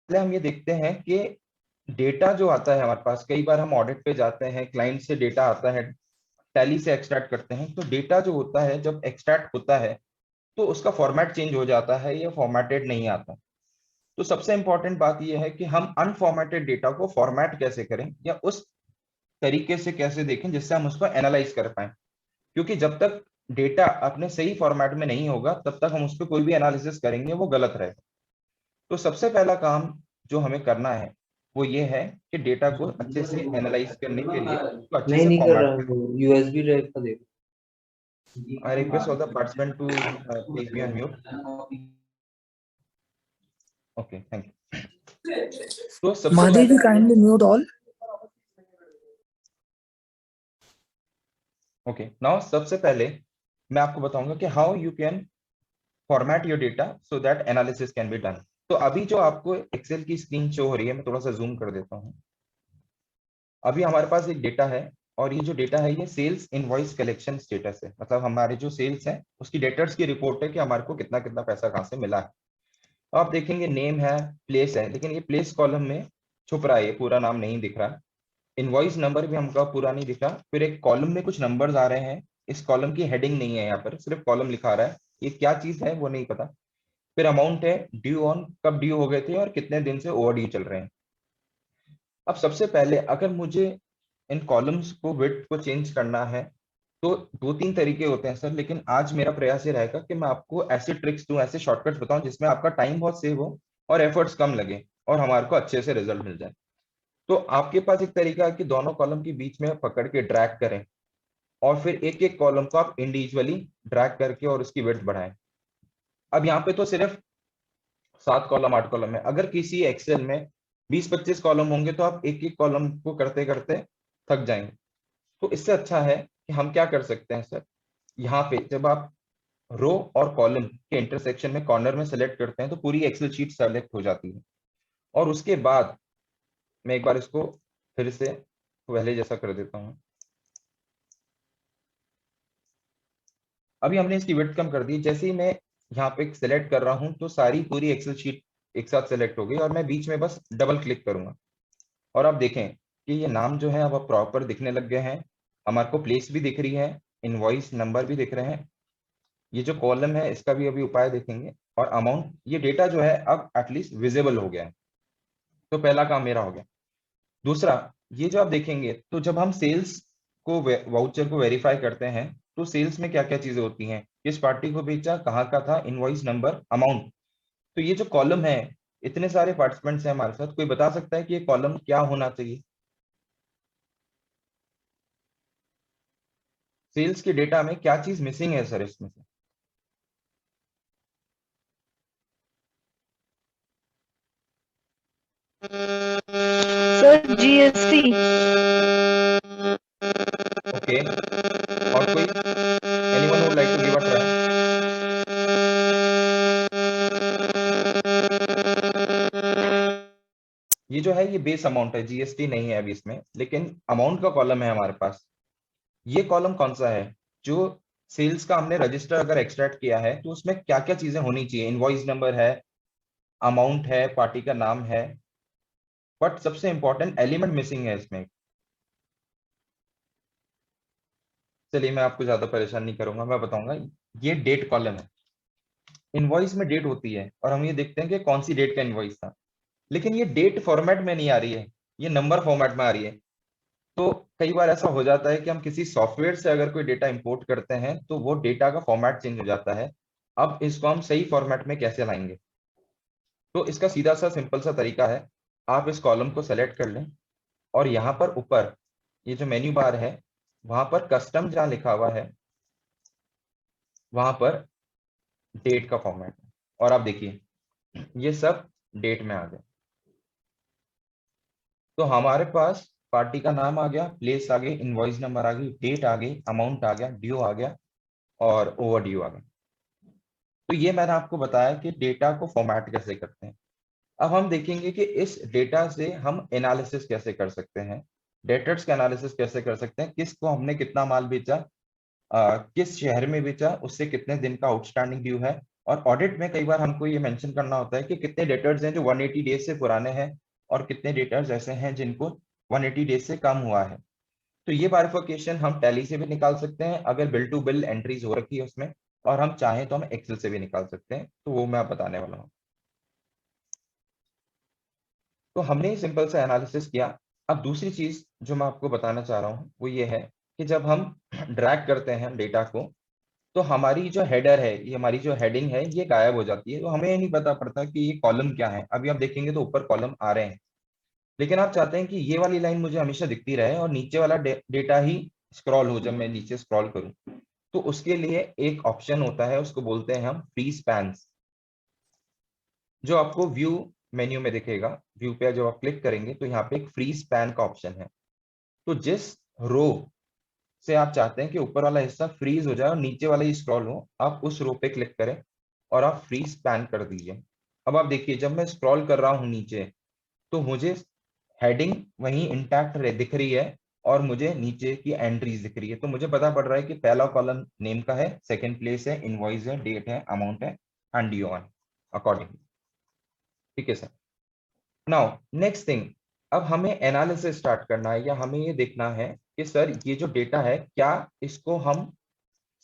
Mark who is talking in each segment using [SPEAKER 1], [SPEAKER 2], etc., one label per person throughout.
[SPEAKER 1] पहले हम ये देखते हैं कि डेटा जो आता है हमारे पास, कई बार हम ऑडिट पे जाते हैं, क्लाइंट से डेटा आता है, टैली से एक्सट्रैक्ट करते हैं, तो डेटा जो होता है जब एक्सट्रैक्ट होता है तो उसका फॉर्मेट चेंज हो जाता है या फॉर्मेटेड नहीं आता। तो सबसे इंपॉर्टेंट बात यह है कि हम अनफॉर्मेटेड डेटा को फॉर्मेट कैसे करें या उस तरीके से कैसे देखें जिससे हम उसको एनालाइज कर पाए, क्योंकि जब तक डेटा अपने सही फॉर्मेट में नहीं होगा तब तक हम उस पर कोई भी एनालिसिस करेंगे वो गलत रहेगा। तो सबसे पहला काम जो हमें करना है वो ये है कि डेटा को अच्छे से एनालाइज करने के लिए तो अच्छे
[SPEAKER 2] नहीं
[SPEAKER 1] से
[SPEAKER 2] नहीं कर रहा
[SPEAKER 1] फॉर्मेट करें।
[SPEAKER 2] हूँ, यूएसबी ड्राइव का देखो।
[SPEAKER 1] I request all the participant to please be on mute. Okay, thank you. तो सबसे
[SPEAKER 3] Madhav,
[SPEAKER 1] पहले
[SPEAKER 3] you kindly mute all.
[SPEAKER 1] Okay now सबसे पहले मैं आपको बताऊंगा कि how you can format your data so that analysis can be done. तो अभी जो आपको एक्सेल की स्क्रीन शो हो रही है, मैं थोड़ा सा जूम कर देता हूँ। अभी हमारे पास एक डेटा है और ये जो डेटा है ये सेल्स इनवॉइस कलेक्शन स्टेटस है, मतलब हमारे जो सेल्स है उसकी डेटर्स की रिपोर्ट है कि हमारे को कितना कितना पैसा कहाँ से मिला है। तो आप देखेंगे नेम है, प्लेस है, लेकिन ये प्लेस कॉलम में छुप रहा है, ये पूरा नाम नहीं दिख रहा। इनवॉइस नंबर भी हमका पूरा नहीं दिखा। फिर एक कॉलम में कुछ नंबर्स आ रहे हैं, इस कॉलम की हेडिंग नहीं है, यहाँ पर सिर्फ कॉलम लिखा रहा है, ये क्या चीज है वो नहीं पता। फिर अमाउंट है, ड्यू ऑन, कब ड्यू हो गए थे और कितने दिन से ओवर ड्यू चल रहे हैं। अब सबसे पहले अगर मुझे इन कॉलम्स को विड्थ को चेंज करना है तो दो तीन तरीके होते हैं सर, लेकिन आज मेरा प्रयास ये रहेगा कि मैं आपको ऐसे ट्रिक्स दूं, ऐसे शॉर्टकट्स बताऊं जिसमें आपका टाइम बहुत सेव हो और एफर्ट्स कम लगे और हमारे को अच्छे से रिजल्ट मिल जाए। तो आपके पास एक तरीका है कि दोनों कॉलम के बीच में पकड़ के ड्रैग करें और फिर एक एक कॉलम को आप इंडिविजुअली ड्रैग करके और उसकी विड्थ बढ़ाएं। अब यहाँ पे तो सिर्फ 7 कॉलम 8 कॉलम है, अगर किसी एक्सेल में 20-25 कॉलम होंगे तो आप एक एक कॉलम को करते करते थक जाएंगे। तो इससे अच्छा है कि हम क्या कर सकते हैं सर, यहाँ पे जब आप रो और कॉलम के इंटरसेक्शन में कॉर्नर में सेलेक्ट करते हैं तो पूरी एक्सेल शीट सेलेक्ट हो जाती है। और उसके बाद मैं एक बार इसको फिर से पहले जैसा कर देता हूँ। अभी हमने इसकी विड्थ कम कर दी, जैसे ही मैं यहाँ पे सेलेक्ट कर रहा हूँ तो सारी पूरी एक्सेल शीट एक साथ सेलेक्ट हो गई और मैं बीच में बस डबल क्लिक करूंगा और आप देखें कि ये नाम जो है अब प्रॉपर दिखने लग गए हैं, हमारे को प्लेस भी दिख रही है, इनवॉइस नंबर भी दिख रहे हैं, ये जो कॉलम है इसका भी अभी उपाय देखेंगे, और अमाउंट, ये डेटा जो है अब एटलीस्ट विजिबल हो गया है। तो पहला काम मेरा हो गया। दूसरा, ये जो आप देखेंगे तो जब हम सेल्स को वाउचर को वेरीफाई करते हैं तो सेल्स में क्या क्या चीजें होती हैं, किस पार्टी को बेचा, कहाँ का था, इनवॉइस नंबर, अमाउंट। तो ये जो कॉलम है, इतने सारे पार्टिसिपेंट्स हैं हमारे साथ, कोई बता सकता है कि ये कॉलम क्या होना चाहिए? सेल्स के डेटा में क्या चीज मिसिंग है सर इसमें से?
[SPEAKER 4] Sir GST.
[SPEAKER 1] ओके, और कोई, anyone would like to give a try? ये जो है ये बेस अमाउंट है, जीएसटी नहीं है अभी इसमें, लेकिन अमाउंट का कॉलम है हमारे पास। ये कॉलम कौन सा है? जो सेल्स का हमने रजिस्टर अगर एक्सट्रैक्ट किया है तो उसमें क्या क्या चीजें होनी चाहिए, इनवॉइस नंबर है, अमाउंट है, पार्टी का नाम है, बट सबसे इंपॉर्टेंट एलिमेंट मिसिंग है इसमें। चलिए मैं आपको ज्यादा परेशान नहीं करूंगा, मैं बताऊंगा। ये डेट कॉलम है। इनवॉइस में डेट होती है और हम ये देखते हैं कि कौन सी डेट का इनवॉइस था, लेकिन ये डेट फॉर्मेट में नहीं आ रही है, ये नंबर फॉर्मेट में आ रही है। तो कई बार ऐसा हो जाता है कि हम किसी सॉफ्टवेयर से अगर कोई डेटा इंपोर्ट करते हैं तो वो डेटा का फॉर्मेट चेंज हो जाता है। अब इसको हम सही फॉर्मेट में कैसे लाएंगे? तो इसका सीधा सा सिंपल सा तरीका है, आप इस कॉलम को सेलेक्ट कर लें और यहाँ पर ऊपर ये जो मेन्यू बार है वहां पर कस्टम जहाँ लिखा हुआ है वहां पर डेट का फॉर्मेट है, और आप देखिए ये सब डेट में आ गया। तो हमारे पास पार्टी का नाम आ गया, प्लेस आ गई, इनवॉइस नंबर आ गई, डेट आ गई, अमाउंट आ गया, ड्यू आ गया और ओवर ड्यू आ गया। तो ये मैंने आपको बताया कि डेटा को फॉर्मेट कैसे करते हैं। अब हम देखेंगे कि इस डेटा से हम एनालिसिस कैसे कर सकते हैं, डेटर्स का एनालिसिस कैसे कर सकते हैं, किसको हमने कितना माल बेचा, किस शहर में बेचा, उससे कितने दिन का आउटस्टैंडिंग ड्यू है, और ऑडिट में कई बार हमको ये मेंशन करना होता है कि कितने डेटर्स हैं जो 180 डेज से पुराने हैं और कितने डेटर्स ऐसे हैं जिनको 180 डेज से कम हुआ है। तो ये बाइफरकेशन हम टैली से भी निकाल सकते हैं अगर बिल टू बिल एंट्रीज हो रखी है उसमें, और हम चाहें तो हम एक्सेल से भी निकाल सकते हैं, तो वो मैं आप बताने वाला हूँ। तो हमने सिंपल सा एनालिसिस किया। अब दूसरी चीज जो मैं आपको बताना चाह रहा हूँ वो ये है कि जब हम ड्रैग करते हैं डेटा को, तो हमारी जो हेडर है, ये हमारी जो हेडिंग है, ये गायब हो जाती है। तो हमें ये नहीं पता पड़ता कि ये कॉलम क्या है। अभी आप देखेंगे तो ऊपर कॉलम आ रहे हैं, लेकिन आप चाहते हैं कि ये वाली लाइन मुझे हमेशा दिखती रहे और नीचे वाला डेटा ही स्क्रॉल हो जब मैं नीचे स्क्रॉल करूं। तो उसके लिए एक ऑप्शन होता है, उसको बोलते हैं हम फ्री स्पैन्स, जो आपको व्यू मेन्यू में दिखेगा। व्यू पे जब आप क्लिक करेंगे तो यहाँ पे एक फ्री स्पैन का ऑप्शन है। तो जिस रो से आप चाहते हैं कि ऊपर वाला हिस्सा फ्रीज हो जाए और नीचे वाला ही स्क्रॉल हो, आप उस रो पे क्लिक करें और आप फ्री स्पैन कर दीजिए। अब आप देखिए जब मैं स्क्रॉल कर रहा हूं नीचे, तो मुझे हेडिंग वहीं इंटैक्ट दिख रही है और मुझे नीचे की एंट्रीज दिख रही है। तो मुझे पता पड़ रहा है कि पहला कॉलम नेम का है, सेकंड प्लेस है, इनवॉइस है, डेट है, अमाउंट है एंड ड्यू ऑन अकॉर्डिंगली। ठीक है सर। नाउ नेक्स्ट थिंग, अब हमें एनालिसिस स्टार्ट करना है, या हमें ये देखना है कि सर ये जो डेटा है क्या इसको हम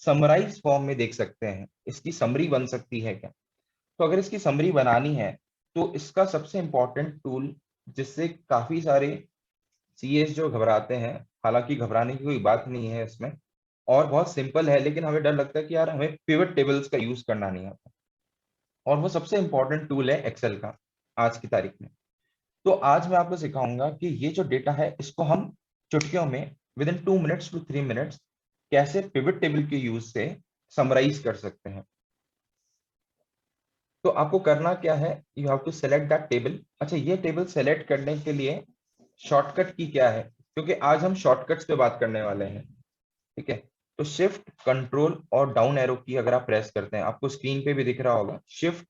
[SPEAKER 1] समराइज फॉर्म में देख सकते हैं, इसकी समरी बन सकती है क्या। तो अगर इसकी समरी बनानी है तो इसका सबसे इंपॉर्टेंट टूल, जिससे काफी सारे सीएस जो घबराते हैं, हालांकि घबराने की कोई बात नहीं है इसमें, और बहुत सिंपल है, लेकिन हमें डर लगता है कि यार हमें पिवट टेबल्स का यूज करना नहीं आता, और वो सबसे इंपॉर्टेंट टूल है एक्सेल का आज की तारीख में। तो आज मैं आपको सिखाऊंगा कि ये जो डेटा है इसको हम चुटकियों में within 2 minutes to 3 minutes कैसे पिवट टेबल के यूज से समराइज कर सकते हैं। तो आपको करना क्या है, you have to select that table. अच्छा, ये टेबल सेलेक्ट करने के लिए शॉर्टकट की क्या है, क्योंकि आज हम शॉर्टकट्स पे बात करने वाले हैं। ठीक है, तो शिफ्ट कंट्रोल और डाउन एरो की अगर आप प्रेस करते हैं, आपको स्क्रीन पे भी दिख रहा होगा शिफ्ट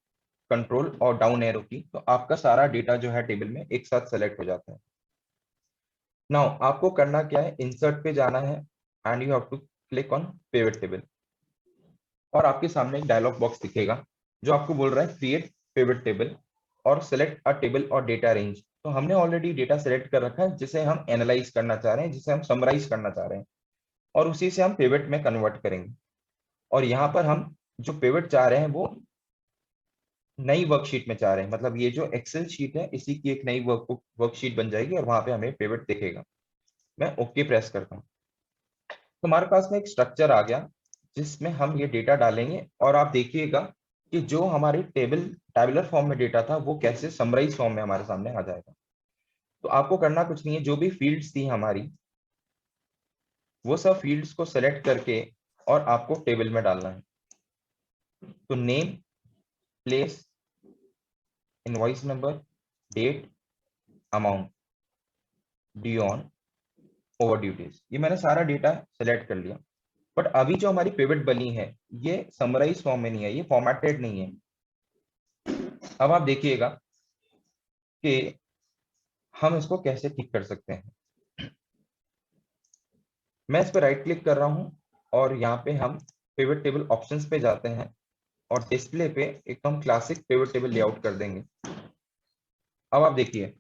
[SPEAKER 1] कंट्रोल और डाउन एरो की, तो आपका सारा डेटा जो है टेबल में एक साथ सेलेक्ट हो जाता है। नाउ आपको करना क्या है, इंसर्ट पे जाना है and you have to click on pivot table, और आपके सामने एक डायलॉग बॉक्स दिखेगा जो आपको बोल रहा है क्रिएट पिवट टेबल और सेलेक्ट अ टेबल और डेटा रेंज। तो हमने ऑलरेडी डेटा सेलेक्ट कर रखा है जिसे हम एनालाइज करना चाह रहे हैं, जिसे हम समराइज करना चाह रहे हैं, और उसी से हम पिवट में कन्वर्ट करेंगे। और यहाँ पर हम जो पिवट चाह रहे हैं वो नई वर्कशीट में चाह रहे हैं, मतलब ये जो एक्सेल शीट है इसी की एक नई वर्कशीट बन जाएगी और वहां पे हमें पिवट दिखेगा। मैं ओके प्रेस करता हूँ, तो हमारे पास में एक स्ट्रक्चर आ गया जिसमें हम ये डेटा डालेंगे, और आप देखिएगा कि जो हमारी टैबुलर फॉर्म में डेटा था वो कैसे समराइज फॉर्म में हमारे सामने आ जाएगा। तो आपको करना कुछ नहीं है, जो भी फील्ड्स थी हमारी वो सब फील्ड्स को सेलेक्ट करके और आपको टेबल में डालना है। तो name, place, invoice number, date, amount, due on, overdue days, ये मैंने सारा डेटा सेलेक्ट कर लिया। बट अभी जो हमारी पिवट बनी है ये समराइज फॉर्म में नहीं है, ये फॉर्मेटेड नहीं है। अब आप देखिएगा कि हम इसको कैसे ठीक कर सकते हैं। मैं इस पर राइट क्लिक कर रहा हूं और यहाँ पे हम पिवट टेबल ऑप्शंस पे जाते हैं और डिस्प्ले पे एक हम क्लासिक पिवट टेबल लेआउट कर देंगे। अब आप देखिए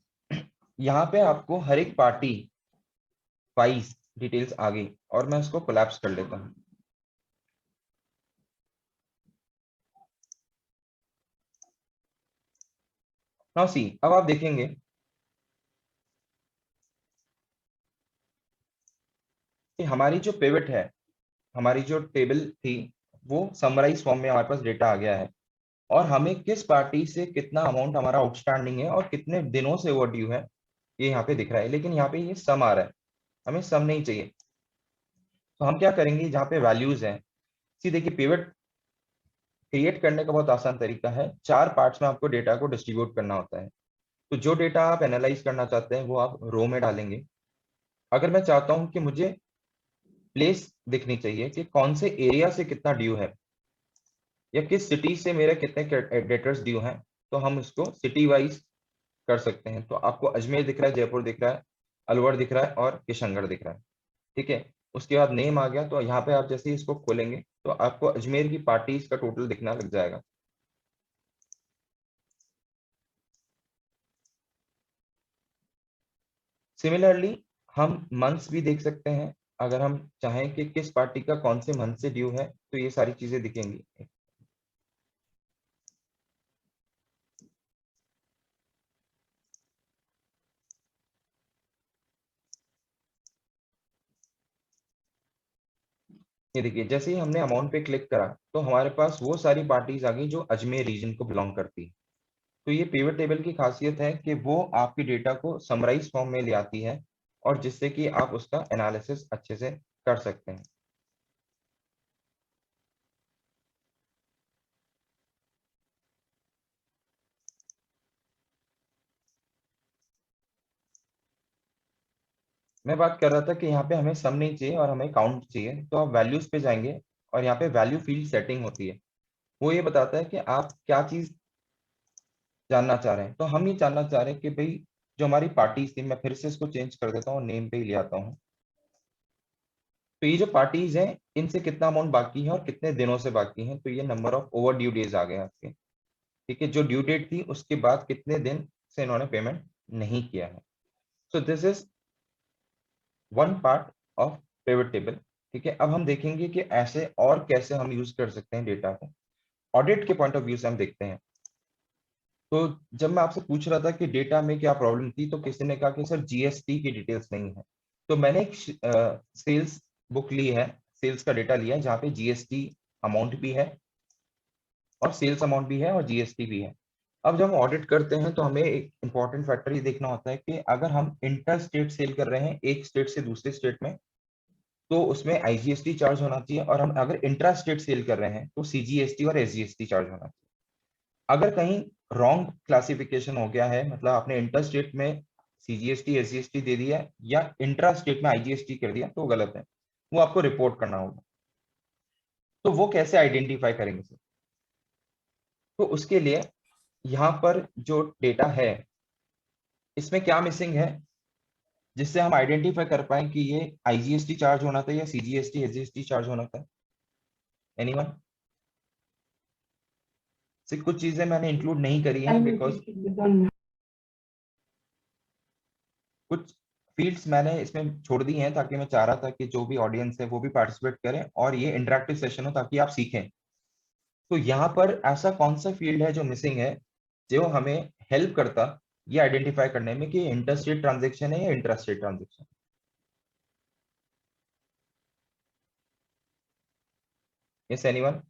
[SPEAKER 1] यहाँ पे आपको हर एक पार्टी वाइज डिटेल्स आ गई, और मैं इसको कोलैप्स कर लेता हूँ। नाउ सी, अब आप देखेंगे कि हमारी जो पिवट है, हमारी जो टेबल थी, वो समराइज फॉर्म में हमारे पास डेटा आ गया है, और हमें किस पार्टी से कितना अमाउंट हमारा आउटस्टैंडिंग है और कितने दिनों से वो ड्यू है ये यहाँ पे दिख रहा है। लेकिन यहाँ पे ये सम आ रहा है, हमें सम नहीं चाहिए। तो हम क्या करेंगे, जहाँ पे वैल्यूज हैं, सी देखिए पिवट क्रिएट करने का बहुत आसान तरीका है, 4 पार्ट्स में आपको डेटा को डिस्ट्रीब्यूट करना होता है। तो जो डेटा आप एनालाइज करना चाहते हैं वो आप रो में डालेंगे। अगर मैं चाहता हूं कि मुझे प्लेस दिखनी चाहिए कि कौन से एरिया से कितना ड्यू है, या किस सिटी से मेरे कितने डेटर्स ड्यू हैं, तो हम इसको सिटी वाइज कर सकते हैं। तो आपको अजमेर दिख रहा है, जयपुर दिख रहा है, अलवर दिख रहा है और किशनगढ़ दिख रहा है। ठीक है, उसके बाद नेम आ गया, तो यहाँ पे आप जैसे ही इसको खोलेंगे तो आपको अजमेर की पार्टीज का टोटल दिखना लग जाएगा। सिमिलरली हम मंथ्स भी देख सकते हैं, अगर हम चाहें कि किस पार्टी का कौन से मंथ से ड्यू है तो ये सारी चीजें दिखेंगी। ये देखिए, जैसे ही हमने अमाउंट पे क्लिक करा तो हमारे पास वो सारी पार्टीज आ गई जो अजमेर रीजन को बिलोंग करती है। तो ये पिवट टेबल की खासियत है कि वो आपकी डेटा को समराइज फॉर्म में ले आती है और जिससे कि आप उसका एनालिसिस अच्छे से कर सकते हैं। मैं बात कर रहा था कि यहाँ पे हमें सम नहीं चाहिए और हमें काउंट चाहिए, तो आप वैल्यूज पे जाएंगे और यहाँ पे वैल्यू फील्ड सेटिंग होती है। वो ये बताता है कि आप क्या चीज जानना चाह रहे हैं। तो हम ये जानना चाह रहे हैं कि भाई जो हमारी पार्टीज थी, मैं फिर से इसको चेंज कर देता हूँ, नेम पे ही ले आता हूँ। तो ये जो पार्टीज हैं इनसे कितना अमाउंट बाकी है और कितने दिनों से बाकी है, तो ये number of overdue days आ गए आपके। ठीक है, जो ड्यू डेट थी उसके बाद कितने दिन से इन्होंने पेमेंट नहीं किया है। सो this is one part of pivot table. ठीक है, अब हम देखेंगे कि ऐसे और कैसे हम यूज कर सकते हैं डेटा को। ऑडिट के पॉइंट ऑफ व्यू से हम देखते हैं। तो जब मैं आपसे पूछ रहा था कि डेटा में क्या प्रॉब्लम थी, तो किसी ने कहा कि सर जीएसटी की डिटेल्स नहीं है। तो मैंने एक सेल्स बुक ली है, सेल्स का डेटा लिया है जहाँ पे जीएसटी अमाउंट भी है और सेल्स अमाउंट भी है और जीएसटी भी है। अब जब हम ऑडिट करते हैं तो हमें एक इंपॉर्टेंट फैक्टर ये देखना होता है कि अगर हम इंटर स्टेट सेल कर रहे हैं एक स्टेट से दूसरे स्टेट में, तो उसमें आईजीएसटी चार्ज होना चाहिए, और हम अगर इंट्रा स्टेट सेल कर रहे हैं तो सीजीएसटी और एसजीएसटी चार्ज होना चाहिए। अगर कहीं रॉन्ग क्लासिफिकेशन हो गया है, मतलब आपने इंटर स्टेट में सीजीएसटी एसजीएसटी दे दिया या इंट्रा स्टेट में आईजीएसटी कर दिया, तो गलत है, वो आपको रिपोर्ट करना होगा। तो वो कैसे आइडेंटिफाई करेंगे सर? तो उसके लिए यहाँ पर जो डेटा है इसमें क्या मिसिंग है जिससे हम आइडेंटिफाई कर पाए कि ये आईजीएसटी चार्ज होना था या सीजीएसटी एसजीएसटी चार्ज होना था? एनीवन? सिर्फ कुछ चीजें मैंने इंक्लूड नहीं करी हैं बिकॉज कुछ फील्ड्स मैंने इसमें छोड़ दी हैं, ताकि मैं चाह रहा था कि जो भी ऑडियंस है वो भी पार्टिसिपेट करें और ये इंटरेक्टिव सेशन हो ताकि आप सीखें। तो यहाँ पर ऐसा कौन सा फील्ड है जो मिसिंग है, जो हमें हेल्प करता ये आइडेंटिफाई करने में कि इंटरस्टेट ट्रांजेक्शन है या intrastate transaction? Yes anyone?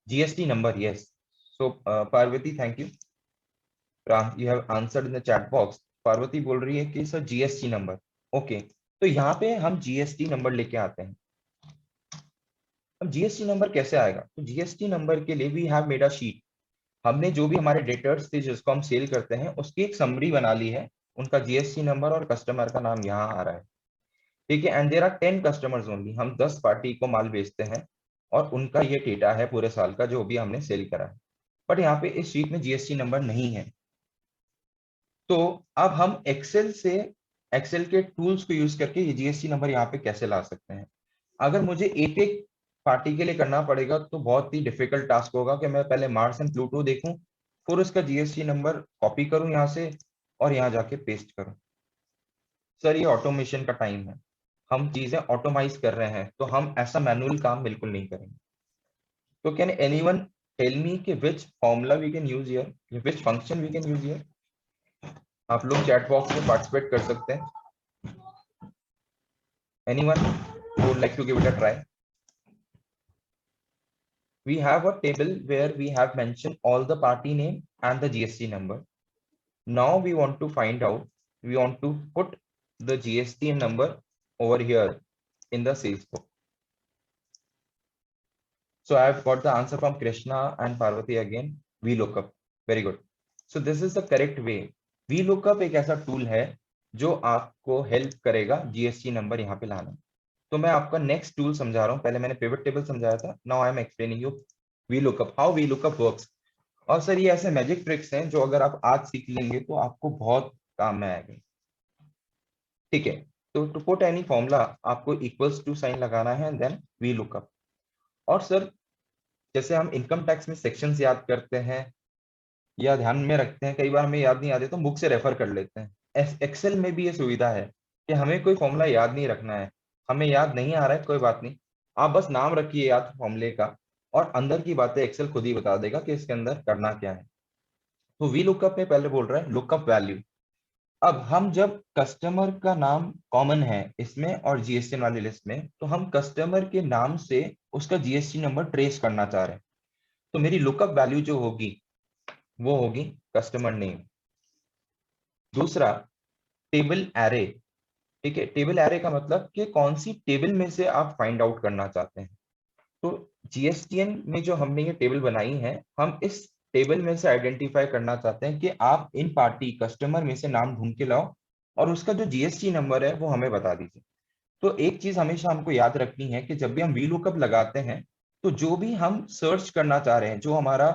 [SPEAKER 1] GST number, yes. So Parvati, thank you, you have answered in the chat box. Parvati बोल रही है कि सर जीएसटी नंबर। ओके, तो यहाँ पे हम जीएसटी नंबर लेके आते हैं। अब जीएसटी नंबर कैसे आएगा? तो जीएसटी नंबर के लिए we have made a sheet. हमने जो भी हमारे डेटर्स थे जिसको हम सेल करते हैं उसकी एक समरी बना ली है, उनका जीएसटी नंबर और कस्टमर का नाम यहाँ आ रहा है। ठीक है, and there are 10 customers only. हम 10 पार्टी को माल बेचते हैं और उनका ये डेटा है पूरे साल का जो भी हमने सेल करा है। बट यहाँ पे इस शीट में जीएसटी नंबर नहीं है। तो अब हम एक्सेल से, एक्सेल के टूल्स को यूज करके ये जीएसटी नंबर यहाँ पे कैसे ला सकते हैं? अगर मुझे एक एक पार्टी के लिए करना पड़ेगा तो बहुत ही डिफिकल्ट टास्क होगा कि मैं पहले मार्स एंड प्लूटो देखूं, फिर उसका जीएसटी नंबर कॉपी करूं यहाँ से और यहाँ जाके पेस्ट करूं। सर ये ऑटोमेशन का टाइम है, हम चीजें ऑटोमाइज कर रहे हैं, तो हम ऐसा मैनुअल काम बिल्कुल नहीं करेंगे। तो कैन एनीवन टेल मी कि which formula we can use here, which function we can use here? आप लोग चैट बॉक्स में पार्टिसिपेट कर सकते हैं। Anyone would like to give it a try? We have a table where we have mentioned all the party name and the GST number. Now we want to find out, we want to put the GST number over here in the sales book. So I have got the answer from Krishna and Parvati again. VLOOKUP. Very good. So this is the correct way. VLOOKUP एक ऐसा tool है जो आपको help करेगा GST number यहाँ पे लाना। तो मैं आपका नेक्स्ट टूल समझा रहा हूँ। पहले मैंने पिवट टेबल समझाया था, now I am explaining you VLOOKUP, how VLOOKUP works. और सर ये ऐसे मैजिक ट्रिक्स हैं जो अगर आप आज सीख लेंगे तो आपको बहुत काम में आएगा। ठीक है, तो टू पुट एनी फॉर्मूला आपको इक्वल्स टू साइन लगाना है, देन VLOOKUP। और सर जैसे हम इनकम टैक्स में सेक्शंस याद करते हैं या ध्यान में रखते हैं, कई बार हमें याद नहीं आते तो बुक से रेफर कर लेते हैं। एक्सेल में भी ये सुविधा है कि हमें कोई फॉर्मूला याद नहीं रखना है, हमें याद नहीं आ रहा है कोई बात नहीं, आप बस नाम रखिए याद फॉर्मूले का, और अंदर की बातें एक्सेल खुद ही बता देगा कि इसके अंदर करना क्या है। तो वी लुकअप में पहले बोल रहा है लुकअप वैल्यू। अब हम जब कस्टमर का नाम कॉमन है इसमें और जीएसटी वाली लिस्ट में, तो हम कस्टमर के नाम से उसका जीएसटी नंबर ट्रेस करना चाह रहे हैं। तो मेरी लुकअप वैल्यू जो होगी वो होगी कस्टमर नेम। दूसरा, टेबल एरे। ठीक है, टेबल एरे का मतलब कि कौन सी टेबल में से आप फाइंड आउट करना चाहते हैं। तो जीएसटीएन में जो हमने ये टेबल बनाई है, हम इस टेबल में से आइडेंटिफाई करना चाहते हैं कि आप इन पार्टी कस्टमर में से नाम ढूंढ के लाओ और उसका जो जीएसटी नंबर है वो हमें बता दीजिए। तो एक चीज हमेशा हमको याद रखनी है कि जब भी हम वी लुकअप लगाते हैं, तो जो भी हम सर्च करना चाह रहे हैं, जो हमारा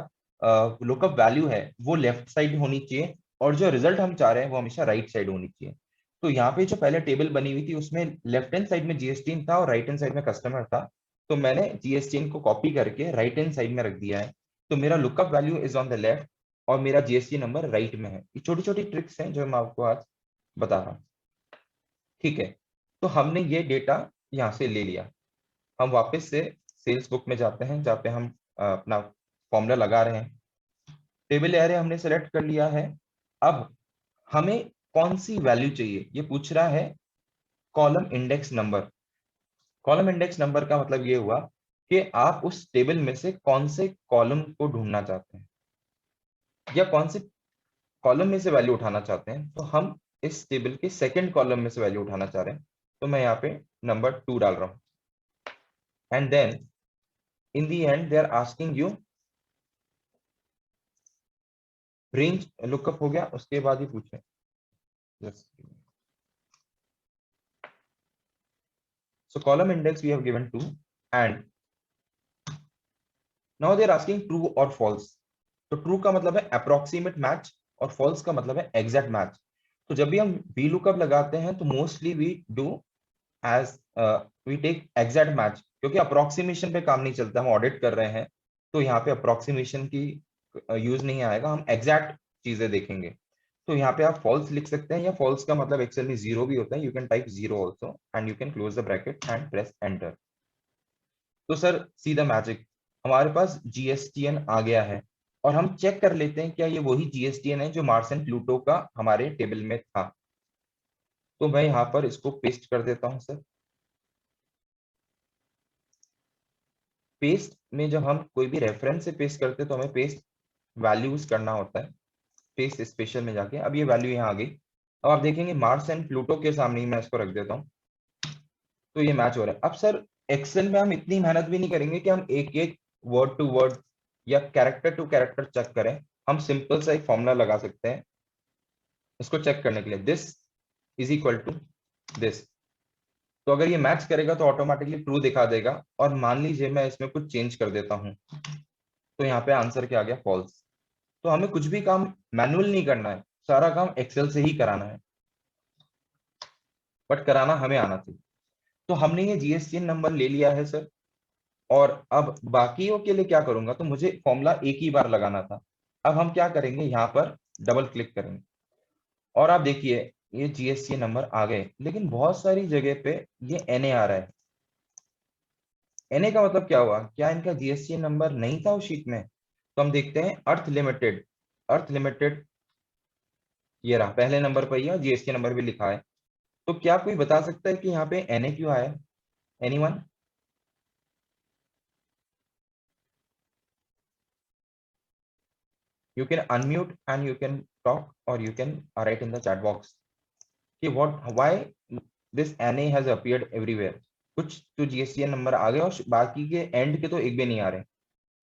[SPEAKER 1] लुकअप वैल्यू है वो लेफ्ट साइड होनी चाहिए, और जो रिजल्ट हम चाह रहे हैं वो हमेशा राइट साइड होनी चाहिए। तो यहाँ पे जो पहले टेबल बनी हुई थी उसमें लेफ्ट हैंड साइड में जीएसटी था और राइट हैंड साइड में कस्टमर था, तो मैंने जीएसटी को कॉपी करके राइट हैंड साइड में रख दिया है। तो मेरा lookup value is on the left और मेरा जीएसटी नंबर राइट में है। ये छोटी छोटी ट्रिक्स हैं जो मैं आपको आज बता रहा हूँ। ठीक है, तो हमने ये डेटा यहाँ से ले लिया। हम वापस से सेल्स बुक में जाते हैं जहाँ पे हम अपना फॉर्मूला लगा रहे हैं। टेबल एरे हमने सेलेक्ट कर लिया है। अब हमें कौन सी वैल्यू चाहिए ये पूछ रहा है, column index number. Column index number का मतलब ये हुआ कि आप उस टेबल में से कौन से कॉलम को ढूंढना चाहते हैं या कौन से कॉलम में से वैल्यू उठाना चाहते हैं। तो हम इस टेबल के सेकंड कॉलम में से वैल्यू उठाना चाह रहे हैं, तो मैं यहाँ पे नंबर 2 डाल रहा हूँ। And then in the end they are asking you range. Lookup हो गया, उसके बाद ही पूछे so column index we have given 2 and now they are asking true or false। तो ट्रू का मतलब है अप्रोक्सीमेट मैच और फॉल्स का मतलब है एग्जैक्ट मैच। तो जब भी हम वी लुकअप लगाते हैं तो mostly we do as we take exact match, क्योंकि अप्रोक्सीमेशन पे काम नहीं चलता, हम ऑडिट कर रहे हैं तो यहाँ पे अप्रोक्सीमेशन की यूज नहीं आएगा, हम एग्जैक्ट चीजें देखेंगे। तो यहाँ पे आप फॉल्स लिख सकते हैं, या फॉल्स का मतलब एक्सेल में जीरो भी होता है, you can type zero also and you can close the bracket and press enter. तो सर सी द मैजिक, हमारे पास जीएसटीएन आ गया है और हम चेक कर लेते हैं क्या ये वही जीएसटीएन है जो मार्स एंड प्लूटो का हमारे टेबल में था। तो मैं यहाँ पर इसको पेस्ट कर देता हूँ सर। पेस्ट में जब हम कोई भी रेफरेंस से पेस्ट करते हैं तो हमें पेस्ट वैल्यूज करना होता है, पेस्ट स्पेशल में जाके। अब ये वैल्यू यहाँ आ गई। अब आप देखेंगे मार्स एंड प्लूटो के सामने ही मैं इसको रख देता हूँ, तो ये मैच हो रहा है। अब सर एक्सेल में हम इतनी मेहनत भी नहीं करेंगे कि हम एक एक वर्ड टू वर्ड या कैरेक्टर टू कैरेक्टर चेक करें। हम सिंपल सा एक फॉर्मूला लगा सकते हैं इसको चेक करने के लिए, this is equal to this. तो अगर ये मैच करेगा तो ऑटोमेटिकली ट्रू दिखा देगा, और मान लीजिए मैं इसमें कुछ चेंज कर देता हूँ तो यहाँ पे आंसर क्या आ गया, फॉल्स। तो हमें कुछ भी काम मैनुअल नहीं करना है, सारा काम एक्सेल से ही कराना है, बट कराना हमें आना चाहिए। तो हमने ये जीएसटी नंबर ले लिया है सर, और अब बाकियों के लिए क्या करूंगा, तो मुझे फॉर्मूला एक ही बार लगाना था। अब हम क्या करेंगे, यहाँ पर डबल क्लिक करेंगे और आप देखिए ये जीएसटी नंबर आ गए, लेकिन बहुत सारी जगह पे ये एनए आ रहा है। एनए का मतलब क्या हुआ, क्या इनका जीएसटी नंबर नहीं था उस शीट में। तो हम देखते हैं अर्थ लिमिटेड, अर्थ लिमिटेड ये रहा पहले नंबर पर, ही जीएसटी नंबर भी लिखा है। तो क्या कोई बता सकता है कि यहाँ पे एनए क्यों आया, anyone? You can unmute and you can talk, or you can write in the chat box कि why this NA has appeared everywhere। कुछ तो जीएसटी नंबर आ गए और बाकी के एंड के तो एक भी नहीं आ रहे,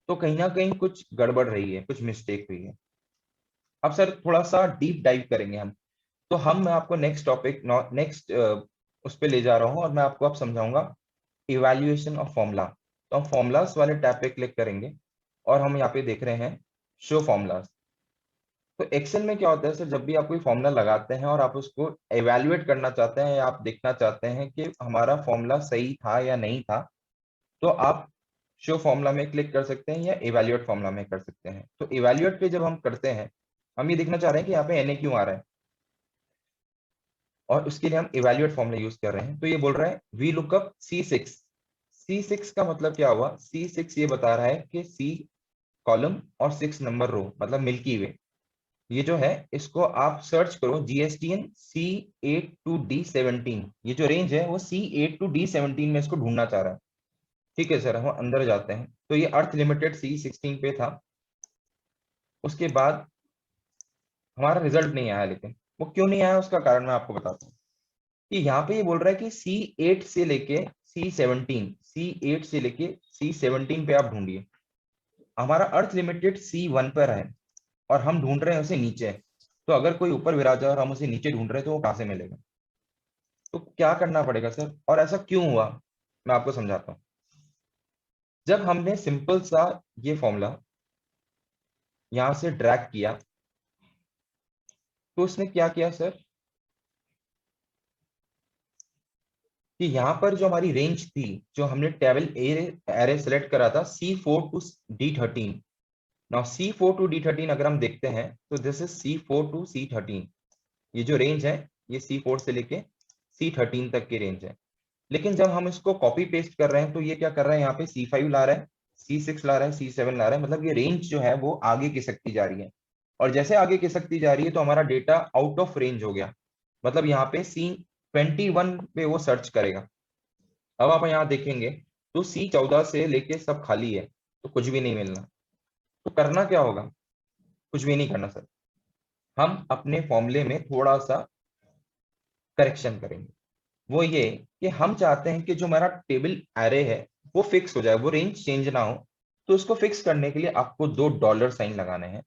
[SPEAKER 1] तो कहीं ना कहीं कुछ गड़बड़ रही है, कुछ मिस्टेक हुई है। अब सर थोड़ा सा डीप डाइव करेंगे हम। तो मैं आपको नेक्स्ट टॉपिक नेक्स्ट उस पर ले जा रहा हूँ और मैं आपको अब समझाऊंगा इवैल्यूएशन ऑफ फॉर्मूला। तो हम फॉर्मूलाज वाले टैब पे क्लिक करेंगे और हम यहाँ पे देख रहे हैं शो फॉर्मूलाज। तो एक्सेल में क्या होता है सर, जब भी आप कोई फॉर्मूला लगाते हैं और आप उसको एवेल्युएट करना चाहते हैं या आप देखना चाहते हैं कि हमारा फॉर्मूला सही था या नहीं था, तो आप शो फॉर्मूला में क्लिक कर सकते हैं या एवेल्युएट फॉर्मूला में कर सकते हैं। तो एवेल्युएट पे जब हम करते हैं, हम ये देखना चाह रहे हैं कि यहाँ पे एनए क्यों आ रहा है। और उसके लिए हम इवैल्यूएट फॉर्मूला यूज कर रहे हैं। तो ये बोल रहा है वी लुकअप C6। C6 का मतलब क्या हुआ, C6 ये बता रहा है कि C कॉलम और 6 नंबर रो, मतलब मिल्की वे। ये जो है इसको आप सर्च करो GSTN C8 to D17, ये जो रेंज है वो C8 to D17 में इसको ढूंढना चाह रहा है। ठीक है सर, हम अंदर जाते हैं। तो ये अर्थ लिमिटेड C16 पे था। उसके बाद हमारा रिजल्ट नहीं आया, लेकिन वो क्यों नहीं आया उसका कारण मैं आपको बताता हूँ। कि यहाँ पे ये बोल रहा है कि C8 से लेके C8 से लेके C17 पे आप ढूंढिए। हमारा अर्थ लिमिटेड C1 पर है और हम ढूंढ रहे हैं उसे नीचे। तो अगर कोई ऊपर विराजा और हम उसे नीचे ढूंढ रहे हैं तो वो कहां से मिलेगा। तो क्या करना पड़ेगा सर, और ऐसा क्यों हुआ, मैं आपको समझाता हूँ। जब हमने सिंपल सा ये फॉर्मूला यहां से ड्रैग किया तो उसने क्या किया सर, कि यहाँ पर जो हमारी रेंज थी, जो हमने टेबल एरे सेलेक्ट करा था C4 to D13। Now C4 to D13 अगर हम देखते हैं तो this is C4 to C13। ये जो रेंज है ये C4 से लेके C13 तक की रेंज है। लेकिन जब हम इसको कॉपी पेस्ट कर रहे हैं तो ये क्या कर रहा है, यहाँ पे C5 ला रहा है, C6 ला रहा है, C7 ला रहा है, मतलब ये रेंज जो है वो आगे खिसकती जा रही है। और जैसे आगे खिसकती जा रही है तो हमारा डेटा आउट ऑफ रेंज हो गया। मतलब यहाँ पे C21 पे वो सर्च करेगा। अब आप यहाँ देखेंगे तो C14 से लेके सब खाली है, तो कुछ भी नहीं मिलना। तो करना क्या होगा, कुछ भी नहीं करना सर। हम अपने फॉर्मूले में थोड़ा सा करेक्शन करेंगे। वो ये कि हम चाहते हैं कि जो हमारा टेबल एरे है वो फिक्स हो जाए, वो रेंज चेंज ना हो। तो उसको फिक्स करने के लिए आपको 2 डॉलर साइन लगाने हैं।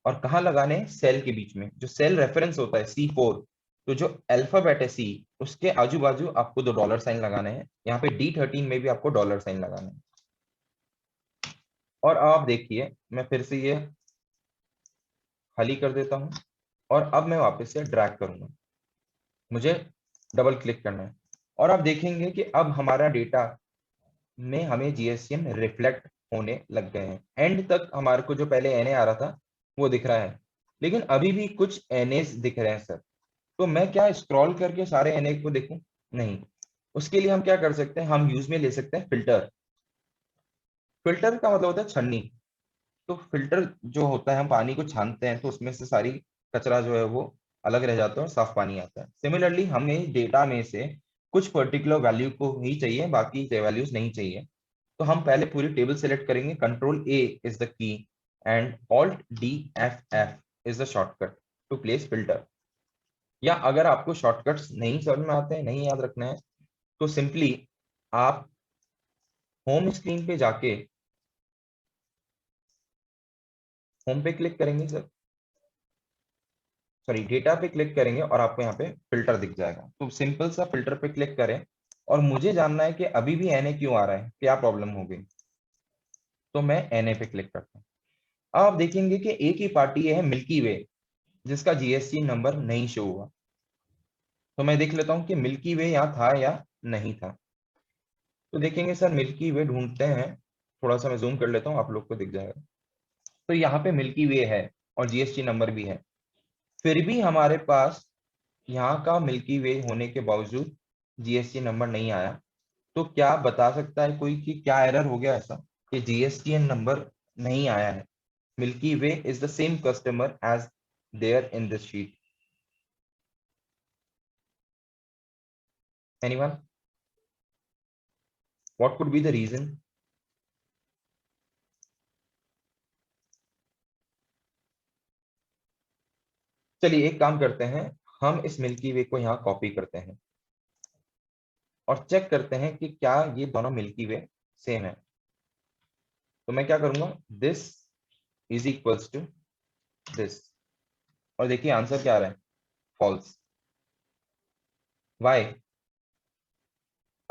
[SPEAKER 1] और कहाँ लगाने हैं, सेल के बीच में, जो सेल रेफरेंस होता है C4। तो जो अल्फाबेट है C, उसके आजू बाजू आपको 2 डॉलर साइन लगाने हैं। यहाँ पे D13 में भी आपको डॉलर साइन लगाने हैं। और आप देखिए मैं फिर से ये खाली कर देता हूं और अब मैं वापस से ड्रैग करूंगा, मुझे डबल क्लिक करना है। और आप देखेंगे कि अब हमारा डेटा में हमें GSTN रिफ्लेक्ट होने लग गए हैं। एंड तक हमारे को जो पहले NA आ रहा था वो दिख रहा है, लेकिन अभी भी कुछ NAs दिख रहे हैं सर। तो मैं क्या स्क्रॉल करके सारे NA को देखूं, नहीं। उसके लिए हम क्या कर सकते हैं, हम यूज में ले सकते हैं फिल्टर। फिल्टर का मतलब होता है छन्नी। तो फिल्टर जो होता है, हम पानी को छानते हैं तो उसमें से सारी कचरा जो है वो अलग रह जाता है और साफ पानी आता है। सिमिलरली हमें डेटा में से कुछ पर्टिकुलर वैल्यू को ही चाहिए, बाकी वैल्यूज नहीं चाहिए। तो हम पहले पूरी टेबल सेलेक्ट करेंगे, control A is the key and alt DFF is the shortcut to place filter. या अगर आपको शॉर्टकट्स नहीं समझ में आते हैं, नहीं याद रखना है, तो सिंपली आप होम स्क्रीन पे जाके होम पे क्लिक करेंगे सर, सॉरी डेटा पे क्लिक करेंगे और आपको यहाँ पे फिल्टर दिख जाएगा। तो सिंपल सा फिल्टर पे क्लिक करें और मुझे जानना है कि अभी भी NA क्यों आ रहा है, क्या प्रॉब्लम हो गई। तो मैं NA पे क्लिक करता हूँ। अब आप देखेंगे कि एक ही पार्टी है मिल्की वे, जिसका GST नंबर नहीं शो हुआ। तो मैं देख लेता हूँ कि मिल्की वे यहाँ था या नहीं था। तो देखेंगे सर मिल्की वे ढूंढते हैं, थोड़ा सा मैं जूम कर लेता हूँ, आप लोग को दिख जाएगा। तो यहाँ पे मिल्की वे है और GST नंबर भी है। फिर भी हमारे पास यहाँ का मिल्की वे होने के बावजूद GST नंबर नहीं आया। तो क्या बता सकता है कोई कि क्या एरर हो गया ऐसा कि GSTN नंबर नहीं आया है। Milky Way is the same customer as there in this sheet. Anyone, what could be the reason. चलिए एक काम करते हैं, हम इस मिल्की वे को यहाँ कॉपी करते हैं और चेक करते हैं कि क्या ये दोनों मिल्की वे सेम है। तो मैं क्या करूंगा, this is equals to this, और देखिए आंसर क्या आ रहा है, फॉल्स। वाई।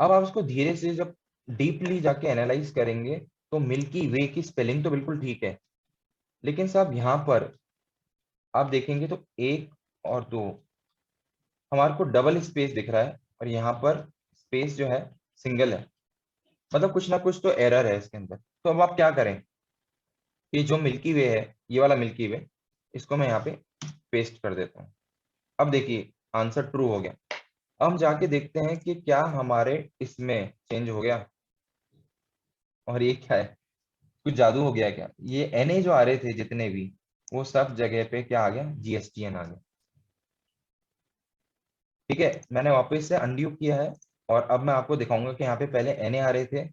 [SPEAKER 1] अब आप उसको धीरे से जब डीपली जाके एनालाइज करेंगे तो मिल्की वे की स्पेलिंग तो बिल्कुल ठीक है, लेकिन साहब यहाँ पर आप देखेंगे तो 1 और 2 हमारे को डबल स्पेस दिख रहा है और यहाँ पर स्पेस जो है सिंगल है। मतलब कुछ ना कुछ तो एरर है इसके अंदर। तो अब आप क्या करें, ये जो मिल्की वे है, ये वाला मिल्की वे, इसको मैं यहाँ पे पेस्ट कर देता हूँ। अब देखिए आंसर ट्रू हो गया। अब हम जाके देखते हैं कि क्या हमारे इसमें चेंज हो गया, और ये क्या है, कुछ जादू हो गया क्या? ये एनए जो आ रहे थे जितने भी, वो सब जगह पे क्या आ गया, जीएसटीएन आ गया। ठीक है, मैंने वापस से अनड्यू किया है, और अब मैं आपको दिखाऊंगा कि यहाँ पे पहले एनए आ रहे थे,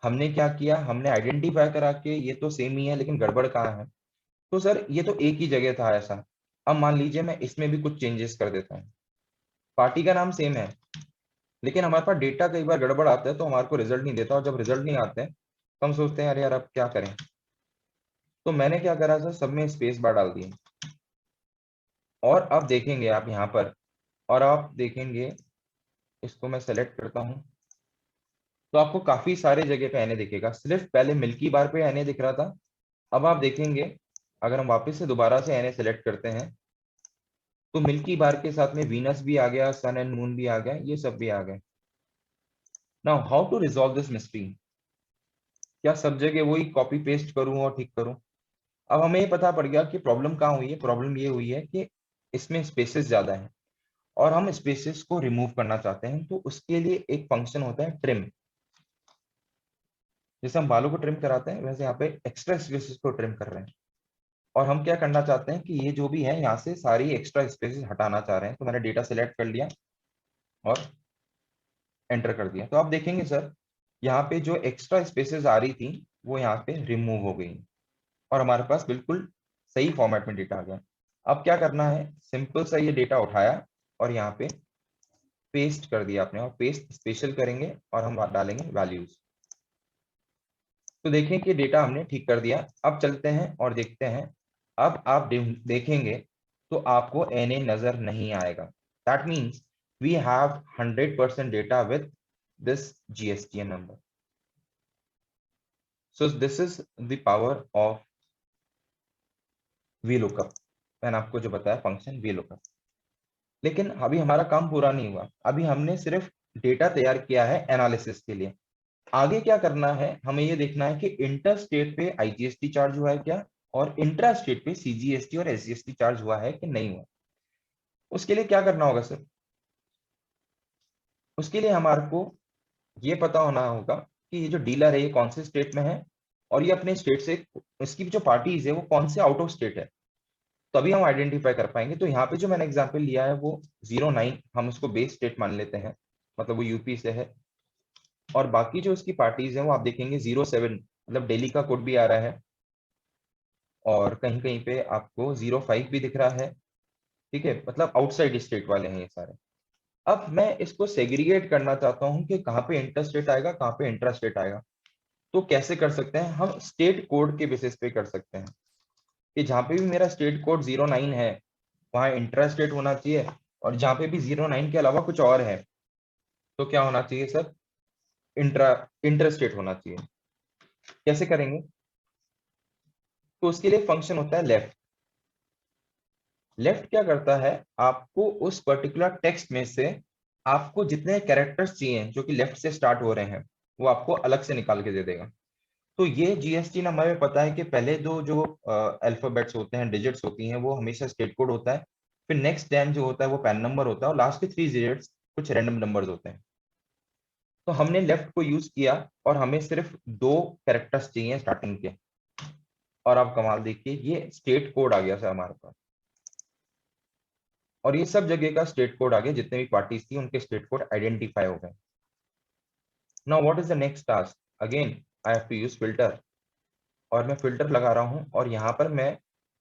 [SPEAKER 1] हमने क्या किया, हमने आइडेंटिफाई करा के ये तो सेम ही है, लेकिन गड़बड़ कहाँ है। तो सर ये तो एक ही जगह था ऐसा। अब मान लीजिए मैं इसमें भी कुछ चेंजेस कर देता हूँ, पार्टी का नाम सेम है, लेकिन हमारे पास डेटा कई बार गड़बड़ आता है तो हमारे को रिजल्ट नहीं देता, और जब रिजल्ट नहीं आते हैं तो हम सोचते हैं अरे यार अब क्या करें। तो मैंने क्या करा सर, सब में स्पेस बार डाल दिए, और अब देखेंगे आप यहाँ पर, और आप देखेंगे, इसको मैं सेलेक्ट करता हूँ, तो आपको काफी सारे जगह पे एनए दिखेगा। सिर्फ पहले मिल्की बार पे एनए दिख रहा था, अब आप देखेंगे अगर हम वापस से दोबारा से एनए सेलेक्ट करते हैं, तो मिल्की बार के साथ में वीनस भी आ गया, सन एंड मून भी आ गया, ये सब भी आ गए। Now how to resolve this mystery? क्या सब जगह वही कॉपी पेस्ट करूं और ठीक करूं? अब हमें ये पता पड़ गया कि प्रॉब्लम कहाँ हुई है। प्रॉब्लम ये हुई है कि इसमें स्पेसेस ज्यादा हैं, और हम स्पेसेस को रिमूव करना चाहते हैं, तो उसके लिए एक फंक्शन होता है ट्रिम। जैसे हम बालों को ट्रिम कराते हैं, वैसे यहाँ पे एक्स्ट्रा स्पेसेस को ट्रिम कर रहे हैं, और हम क्या करना चाहते हैं कि ये जो भी है यहाँ से सारी एक्स्ट्रा स्पेसेस हटाना चाह रहे हैं। तो मैंने डेटा सिलेक्ट कर लिया और एंटर कर दिया, तो आप देखेंगे सर यहाँ पे जो एक्स्ट्रा स्पेसेस आ रही थी वो यहाँ पे रिमूव हो गई, और हमारे पास बिल्कुल सही फॉर्मेट में डेटा आ गया। अब क्या करना है, सिंपल सा ये डेटा उठाया और यहाँ पे पेस्ट कर दिया आपने, और पेस्ट स्पेशल करेंगे और हम डालेंगे वैल्यूज। तो देखें कि डेटा हमने ठीक कर दिया। अब चलते हैं और देखते हैं। अब आप देखेंगे तो आपको एनए नजर नहीं आएगा। That means we have 100% data with this GSTN number. So this is the power of VLOOKUP। मैंने आपको जो बताया फंक्शन VLOOKUP। लेकिन अभी हमारा काम पूरा नहीं हुआ, अभी हमने सिर्फ डेटा तैयार किया है एनालिसिस के लिए। आगे क्या करना है, हमें ये देखना है कि इंटर स्टेट पे आईजीएसटी चार्ज हुआ है क्या, और इंट्रा स्टेट पे सीजीएसटी और एसजीएसटी चार्ज हुआ है कि नहीं हुआ। उसके लिए क्या करना होगा सर, उसके लिए हमारे को ये पता होना होगा कि ये जो डीलर है ये कौन से स्टेट में है, और ये अपने स्टेट से, इसकी जो पार्टीज है वो कौन से आउट ऑफ स्टेट है, तभी हम आइडेंटिफाई कर पाएंगे। तो यहाँ पे जो मैंने एग्जांपल लिया है वो 09, हम उसको बेस स्टेट मान लेते हैं, मतलब वो यूपी से है। और बाकी जो इसकी पार्टीज हैं वो आप देखेंगे 07, मतलब दिल्ली का कोड भी आ रहा है, और कहीं कहीं पे आपको 05 भी दिख रहा है। ठीक है, मतलब आउटसाइड स्टेट वाले हैं ये सारे। अब मैं इसको सेग्रीगेट करना चाहता हूँ कि कहाँ पे इंटर स्टेट आएगा, कहाँ पे इंट्रा स्टेट आएगा। तो कैसे कर सकते हैं, हम स्टेट कोड के बेसिस पे कर सकते हैं कि जहाँ पे भी मेरा स्टेट कोड 09 है वहाँ इंट्रा स्टेट होना चाहिए, और जहाँ पे भी 09 के अलावा कुछ और है तो क्या होना चाहिए सर, इंट्रा इंटर स्टेट होना चाहिए। कैसे करेंगे, तो उसके लिए फंक्शन होता है लेफ्ट। लेफ्ट क्या करता है, आपको उस पर्टिकुलर टेक्स्ट में से आपको जितने कैरेक्टर्स चाहिए जो कि लेफ्ट से स्टार्ट हो रहे हैं वो आपको अलग से निकाल के दे देगा। तो ये जीएसटी ना हमें पता है कि पहले दो जो अल्फाबेट्स होते हैं, डिजिट्स होती हैं, वो हमेशा स्टेट कोड होता है। फिर नेक्स्ट डैम जो होता है वो पैन नंबर होता है, और लास्ट के 3 डिजिट्स कुछ रैंडम नंबर्स होते हैं। तो हमने लेफ्ट को यूज किया, और हमें सिर्फ 2 कैरेक्टर्स चाहिए स्टार्टिंग के, और आप कमाल देखिए ये स्टेट कोड आ गया सर हमारे पास, और ये सब जगह का स्टेट कोड आ गया, जितने भी पार्टीज थी उनके स्टेट कोड आइडेंटिफाई हो गए। Now what is the next task, again I have to use filter, और मैं फिल्टर लगा रहा हूं, और यहाँ पर मैं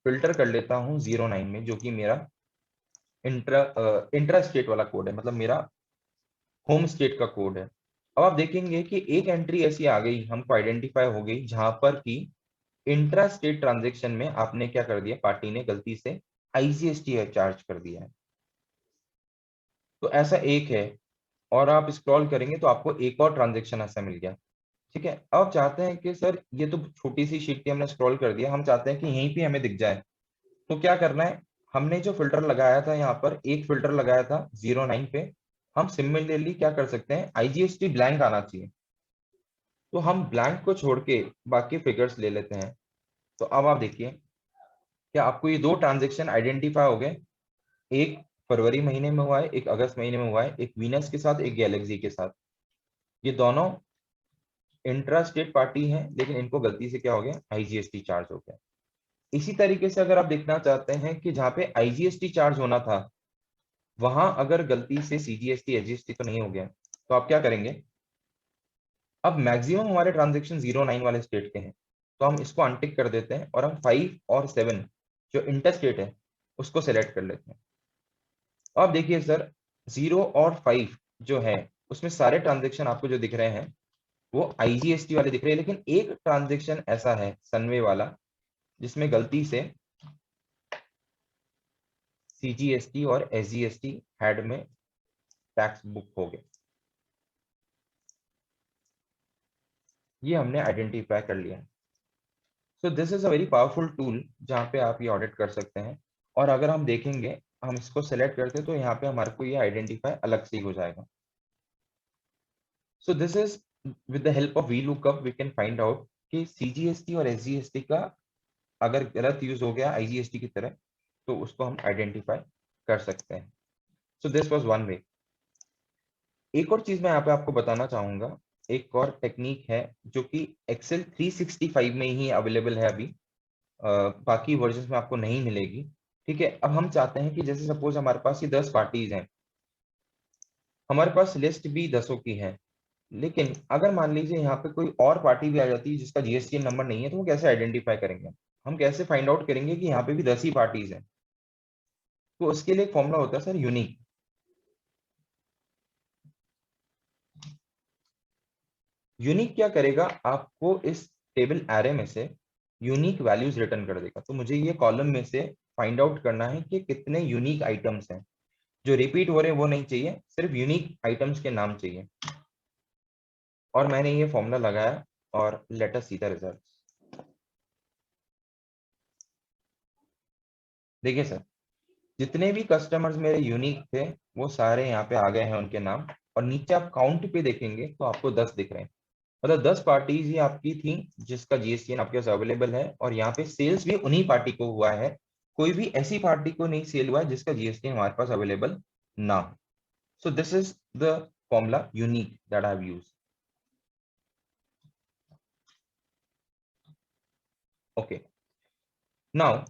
[SPEAKER 1] फिल्टर कर लेता हूँ 09 में, जो कि मेरा इंट्रा स्टेट वाला कोड है, मतलब मेरा होम स्टेट का कोड है। अब आप देखेंगे कि एक एंट्री ऐसी आ गई, हमको आइडेंटिफाई हो गई, जहां पर कि इंट्रा स्टेट ट्रांजेक्शन में आपने क्या कर दिया, पार्टी ने गलती से आईजीएसटी चार्ज कर दिया है। तो ऐसा एक है, और आप स्क्रॉल करेंगे तो आपको एक और ट्रांजेक्शन ऐसा मिल गया। ठीक है, अब आप चाहते हैं कि सर ये तो छोटी सी शीट थी, हमने स्क्रॉल कर दिया, हम चाहते हैं कि यहीं पे हमें दिख जाए। तो क्या करना है, हमने जो फिल्टर लगाया था, यहाँ पर एक फिल्टर लगाया था 09 पे, हम सिमिलरली क्या कर सकते हैं, आईजीएसटी ब्लैंक आना चाहिए, तो हम ब्लैंक को छोड़ के बाकी फिगर्स ले लेते हैं। तो अब आप देखिए क्या आपको ये 2 ट्रांजेक्शन आइडेंटिफाई हो गए, एक फरवरी महीने में हुआ है, एक अगस्त महीने में हुआ है, एक वीनस के साथ, एक गैलेक्सी के साथ। ये दोनों इंट्रा स्टेट पार्टी हैं, लेकिन इनको गलती से क्या हो गया, आईजीएसटी चार्ज हो गया। इसी तरीके से अगर आप देखना चाहते हैं कि जहां पे आईजीएसटी चार्ज होना था, वहां अगर गलती से सीजीएसटी एसजीएसटी तो नहीं हो गया, तो आप क्या करेंगे, अब मैक्सिमम हमारे ट्रांजेक्शन 09 वाले स्टेट के हैं, तो हम इसको अनटिक कर देते हैं और हम 5 और 7 जो इंटरस्टेट है उसको सेलेक्ट कर लेते हैं। अब देखिए सर, 0 और 5 जो है उसमें सारे ट्रांजेक्शन आपको जो दिख रहे हैं वो आईजीएसटी वाले दिख रहे हैं, लेकिन एक ट्रांजेक्शन ऐसा है सनवे वाला जिसमें गलती से सीजीएसटी और एसजीएसटी हेड में टैक्स बुक हो गए। ये हमने आइडेंटिफाई कर लिया। सो this is a very powerful tool जहाँ पे आप ये ऑडिट कर सकते हैं। और अगर हम देखेंगे, हम इसको सेलेक्ट करते हैं तो यहाँ पे हमारे को ये आइडेंटिफाई अलग से ही हो जाएगा। So this is with the help of VLOOKUP we can find out कि सीजीएसटी और एसजीएसटी का अगर गलत यूज हो गया आईजीएसटी की तरह, तो उसको हम आइडेंटिफाई कर सकते हैं। So this was one way. एक और चीज मैं यहाँ पे आपको बताना चाहूंगा, एक और टेक्निक है जो कि एक्सेल 365 में ही अवेलेबल है अभी, बाकी वर्जन में आपको नहीं मिलेगी। ठीक है, अब हम चाहते हैं कि जैसे सपोज हमारे पास ये 10 पार्टीज हैं, हमारे पास लिस्ट भी 10 की है, लेकिन अगर मान लीजिए यहाँ पे कोई और पार्टी भी आ जाती है जिसका जीएसटी नंबर नहीं है, तो वो कैसे आइडेंटिफाई करेंगे, हम कैसे फाइंड आउट करेंगे कि यहाँ पे भी 10 ही पार्टीज हैं। तो उसके लिए एक फॉर्मूला होता है सर, यूनिक। यूनिक क्या करेगा, आपको इस टेबल एरे में से यूनिक वैल्यूज रिटर्न कर देगा। तो मुझे ये कॉलम में से फाइंड आउट करना है कि कितने यूनिक आइटम्स हैं, जो रिपीट हो रहे हैं वो नहीं चाहिए, सिर्फ यूनिक आइटम्स के नाम चाहिए। और मैंने ये फॉर्मूला लगाया और let us see the result. देखिए सर, जितने भी कस्टमर्स मेरे यूनिक थे वो सारे यहाँ पे आ गए हैं उनके नाम, और नीचे आप काउंट पे देखेंगे तो आपको 10 दिख रहे हैं। मतलब 10 पार्टीज ही आपकी थी जिसका जीएसटीएन आपके पास अवेलेबल है, और यहाँ पे सेल्स भी उन्हीं पार्टी को हुआ है। कोई भी ऐसी पार्टी को नहीं सेल हुआ है जिसका जीएसटीएन हमारे पास अवेलेबल ना हो। सो this is the formula unique that I have used. Okay, now